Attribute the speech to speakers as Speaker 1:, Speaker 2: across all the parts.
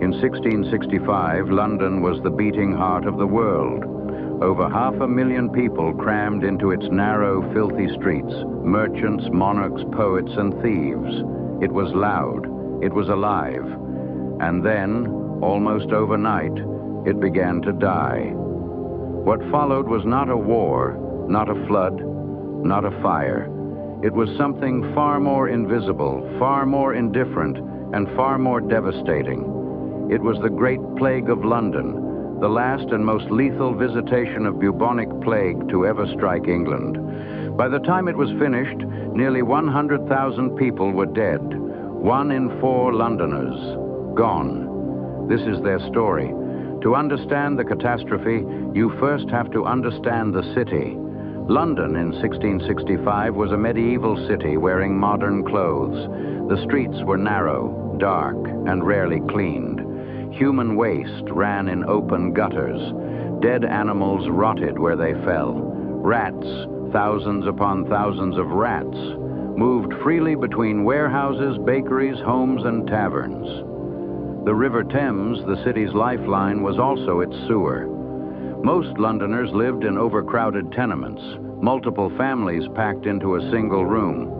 Speaker 1: In 1665, London was the beating heart of the world. Over 500,000 people crammed into its narrow, filthy streets, merchants, monarchs, poets, and thieves. It was loud, it was alive. And then, almost overnight, it began to die. What followed was not a war, not a flood, not a fire. It was something far more invisible, far more indifferent, and far more devastating. It was the Great Plague of London, the last and most lethal visitation of bubonic plague to ever strike England. By the time it was finished, nearly 100,000 people were dead. 1 in 4 Londoners, gone. This is their story. To understand the catastrophe, you first have to understand the city. London in 1665 was a medieval city wearing modern clothes. The streets were narrow, dark, and rarely cleaned. Human waste ran in open gutters. Dead animals rotted where they fell. Rats, thousands upon thousands of rats, moved freely between warehouses, bakeries, homes, and taverns. The River Thames, the city's lifeline, was also its sewer. Most Londoners lived in overcrowded tenements, multiple families packed into a single room.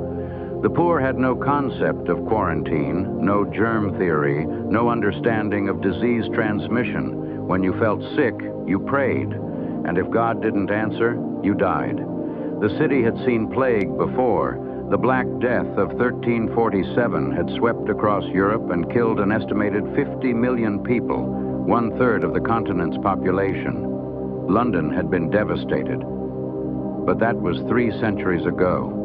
Speaker 1: The poor had no concept of quarantine, no germ theory, no understanding of disease transmission. When you felt sick, you prayed, and if God didn't answer, you died. The city had seen plague before. The Black Death of 1347 had swept across Europe and killed an estimated 50 million people, 1/3 of the continent's population. London had been devastated. But that was 3 centuries ago.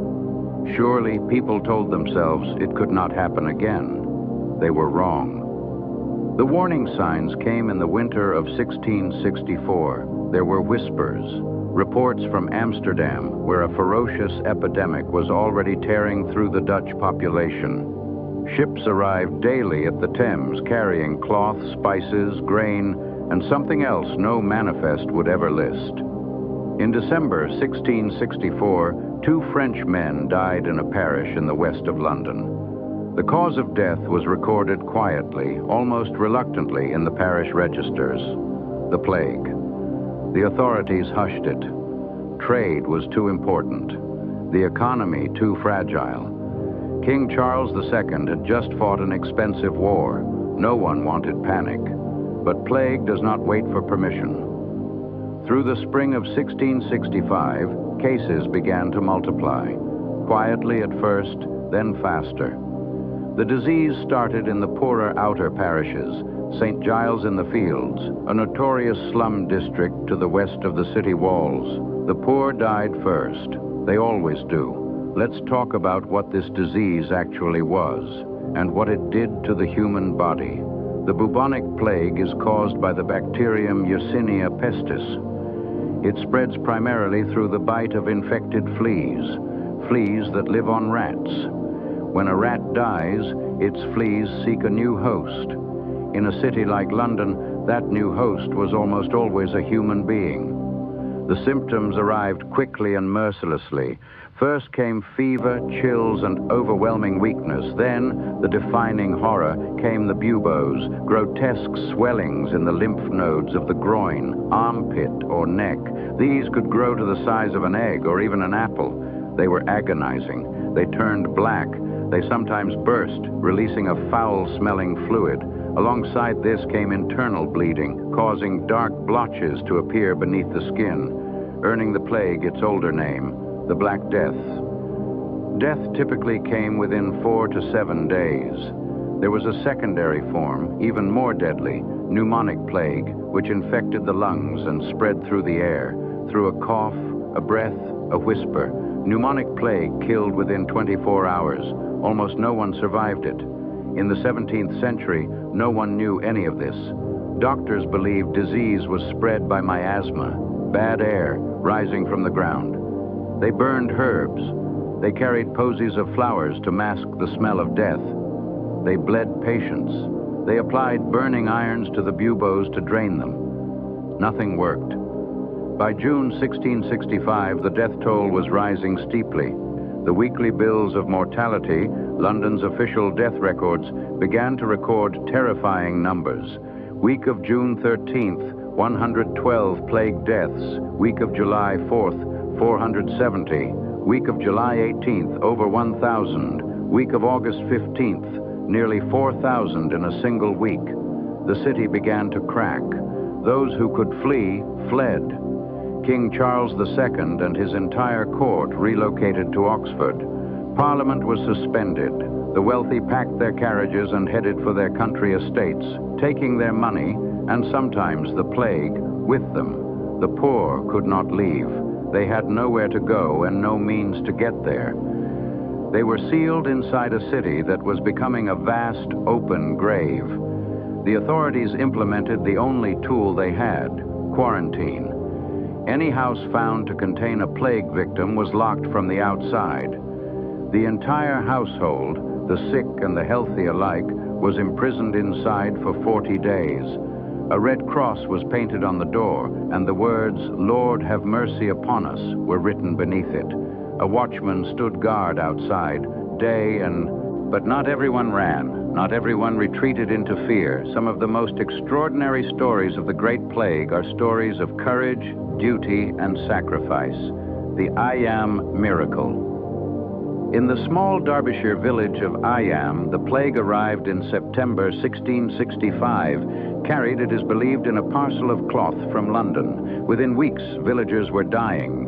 Speaker 1: Surely people told themselves it could not happen again. They were wrong. The warning signs came in the winter of 1664. There were whispers, reports from Amsterdam, where a ferocious epidemic was already tearing through the Dutch population. Ships arrived daily at the Thames carrying cloth, spices, grain, and something else no manifest would ever list. In December 1664, 2 French men died in a parish in the west of London. The cause of death was recorded quietly, almost reluctantly, in the parish registers: the plague. The authorities hushed it. Trade was too important, the economy too fragile. King Charles II had just fought an expensive war. No one wanted panic. But plague does not wait for permission. Through the spring of 1665, cases began to multiply, quietly at first, then faster. The disease started in the poorer outer parishes, St Giles in the Fields, a notorious slum district to the west of the city walls. The poor died first. They always do. Let's talk about what this disease actually was, and what it did to the human body. The bubonic plague is caused by the bacterium Yersinia pestis. It spreads primarily through the bite of infected fleas, fleas that live on rats. When a rat dies, its fleas seek a new host. In a city like London, that new host was almost always a human being. The symptoms arrived quickly and mercilessly. First came fever, chills, and overwhelming weakness. Then, the defining horror, came the buboes, grotesque swellings in the lymph nodes of the groin, armpit, or neck. These could grow to the size of an egg or even an apple. They were agonizing. They turned black. They sometimes burst, releasing a foul-smelling fluid. Alongside this came internal bleeding, causing dark blotches to appear beneath the skin, earning the plague its older name, the Black Death. Death typically came within 4 to 7 days. There was a secondary form, even more deadly, pneumonic plague, which infected the lungs and spread through the air, through a cough, a breath, a whisper. Pneumonic plague killed within 24 hours. Almost no one survived it. In the 17th century, no one knew any of this. Doctors believed disease was spread by miasma, bad air rising from the ground. They burned herbs. They carried posies of flowers to mask the smell of death. They bled patients. They applied burning irons to the buboes to drain them. Nothing worked. By June 1665, the death toll was rising steeply. The weekly bills of mortality, London's official death records, began to record terrifying numbers. Week of June 13th, 112 plague deaths. Week of July 4th, 470. Week of July 18th, over 1,000. Week of August 15th, nearly 4,000 in a single week. The city began to crack. Those who could flee, fled. King Charles II and his entire court relocated to Oxford. Parliament was suspended. The wealthy packed their carriages and headed for their country estates, taking their money, and sometimes the plague, with them. The poor could not leave. They had nowhere to go and no means to get there. They were sealed inside a city that was becoming a vast, open grave. The authorities implemented the only tool they had, quarantine. Any house found to contain a plague victim was locked from the outside. The entire household, the sick and the healthy alike, was imprisoned inside for 40 days. A red cross was painted on the door, and the words, "Lord, have mercy upon us," were written beneath it. A watchman stood guard outside, but not everyone ran. Not everyone retreated into fear. Some of the most extraordinary stories of the Great Plague are stories of courage, duty, and sacrifice. The Eyam miracle. In the small Derbyshire village of Eyam, the plague arrived in September 1665, carried, it is believed, in a parcel of cloth from London. Within weeks, villagers were dying.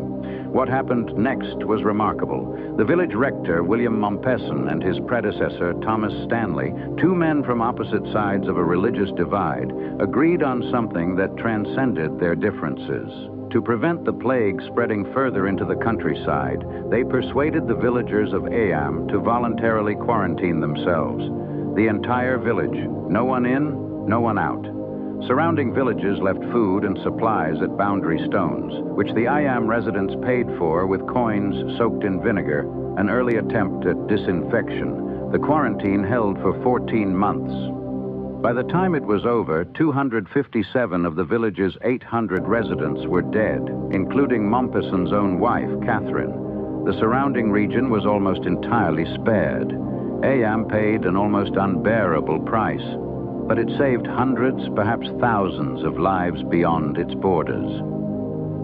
Speaker 1: What happened next was remarkable. The village rector, William Mompesson, and his predecessor, Thomas Stanley, two men from opposite sides of a religious divide, agreed on something that transcended their differences. To prevent the plague spreading further into the countryside, they persuaded the villagers of Eyam to voluntarily quarantine themselves. The entire village, no one in, no one out. Surrounding villages left food and supplies at boundary stones, which the Eyam residents paid for with coins soaked in vinegar, an early attempt at disinfection. The quarantine held for 14 months. By the time it was over, 257 of the village's 800 residents were dead, including Mompesson's own wife, Catherine. The surrounding region was almost entirely spared. Eyam paid an almost unbearable price, but it saved hundreds, perhaps thousands of lives beyond its borders.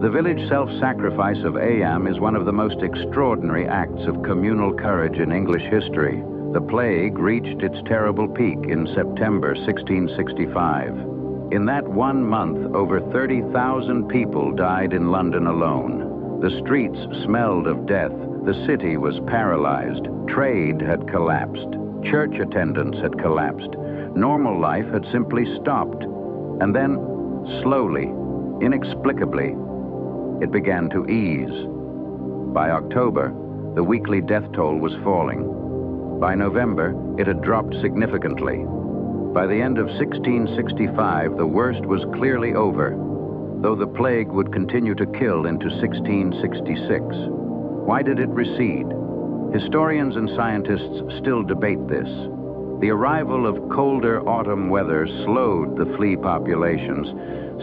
Speaker 1: The village self-sacrifice of Eyam is one of the most extraordinary acts of communal courage in English history. The plague reached its terrible peak in September 1665. In that 1 month, over 30,000 people died in London alone. The streets smelled of death. The city was paralyzed. Trade had collapsed. Church attendance had collapsed. Normal life had simply stopped. And then, slowly, inexplicably, it began to ease. By October, the weekly death toll was falling. By November, it had dropped significantly. By the end of 1665, the worst was clearly over, though the plague would continue to kill into 1666. Why did it recede? Historians and scientists still debate this. The arrival of colder autumn weather slowed the flea populations.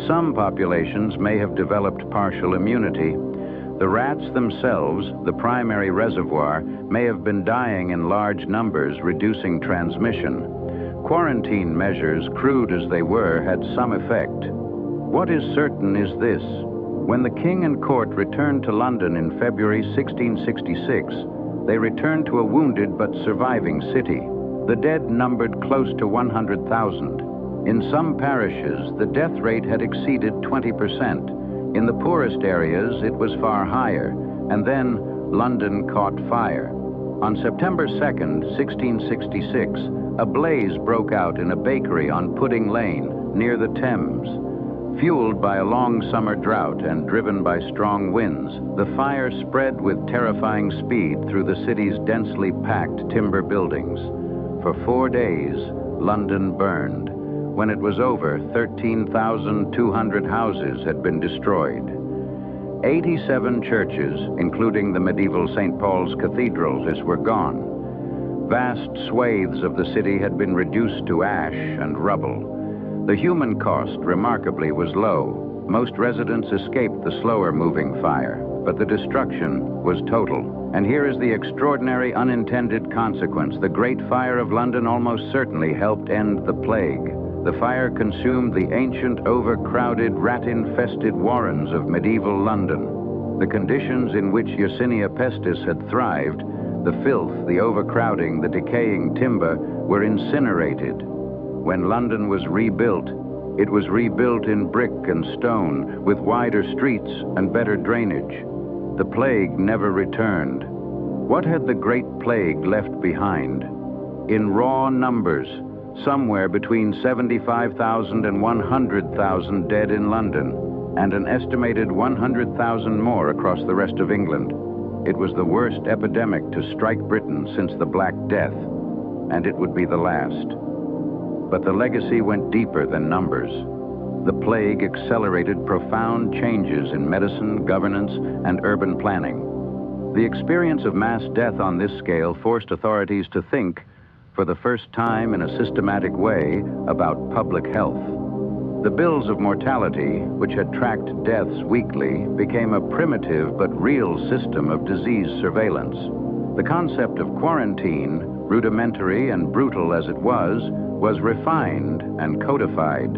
Speaker 1: Some populations may have developed partial immunity. The rats themselves, the primary reservoir, may have been dying in large numbers, reducing transmission. Quarantine measures, crude as they were, had some effect. What is certain is this. When the king and court returned to London in February 1666, they returned to a wounded but surviving city. The dead numbered close to 100,000. In some parishes, the death rate had exceeded 20%. In the poorest areas, it was far higher, and then London caught fire. On September 2nd, 1666, a blaze broke out in a bakery on Pudding Lane, near the Thames. Fueled by a long summer drought and driven by strong winds, the fire spread with terrifying speed through the city's densely packed timber buildings. For 4 days, London burned. When it was over, 13,200 houses had been destroyed. 87 churches, including the medieval St. Paul's Cathedral, were gone. Vast swathes of the city had been reduced to ash and rubble. The human cost, remarkably, was low. Most residents escaped the slower-moving fire. but the destruction was total. And here is the extraordinary unintended consequence. The Great Fire of London almost certainly helped end the plague. The fire consumed the ancient, overcrowded, rat-infested warrens of medieval London. The conditions in which Yersinia pestis had thrived, the filth, the overcrowding, the decaying timber, were incinerated. When London was rebuilt, it was rebuilt in brick and stone, with wider streets and better drainage. The plague never returned. What had the Great Plague left behind? In raw numbers, somewhere between 75,000 and 100,000 dead in London, and an estimated 100,000 more across the rest of England. It was the worst epidemic to strike Britain since the Black Death, and it would be the last. But the legacy went deeper than numbers. The plague accelerated profound changes in medicine, governance, and urban planning. The experience of mass death on this scale forced authorities to think, for the first time in a systematic way, about public health. The bills of mortality, which had tracked deaths weekly, became a primitive but real system of disease surveillance. The concept of quarantine, rudimentary and brutal as it was refined and codified.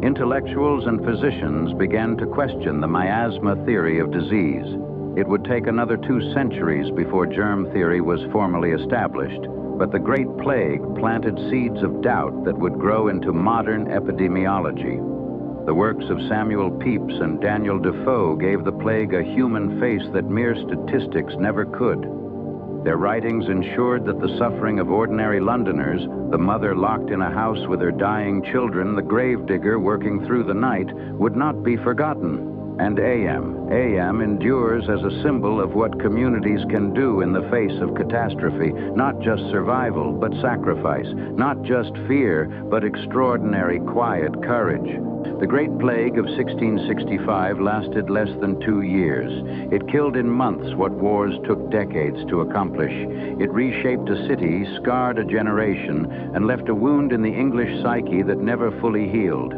Speaker 1: Intellectuals and physicians began to question the miasma theory of disease. It would take another 2 centuries before germ theory was formally established, but the Great Plague planted seeds of doubt that would grow into modern epidemiology. The works of Samuel Pepys and Daniel Defoe gave the plague a human face that mere statistics never could. Their writings ensured that the suffering of ordinary Londoners, the mother locked in a house with her dying children, the gravedigger working through the night, would not be forgotten. And Eyam endures as a symbol of what communities can do in the face of catastrophe, not just survival, but sacrifice, not just fear, but extraordinary quiet courage. The Great Plague of 1665 lasted less than 2 years. It killed in months what wars took decades to accomplish. It reshaped a city, scarred a generation, and left a wound in the English psyche that never fully healed.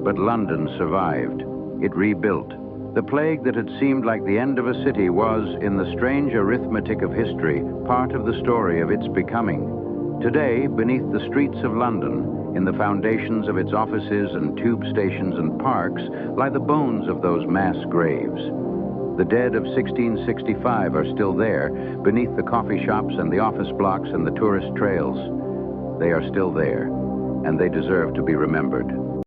Speaker 1: But London survived. It rebuilt. The plague that had seemed like the end of a city was, in the strange arithmetic of history, part of the story of its becoming. Today, beneath the streets of London, in the foundations of its offices and tube stations and parks, lie the bones of those mass graves. The dead of 1665 are still there, beneath the coffee shops and the office blocks and the tourist trails. They are still there, and they deserve to be remembered.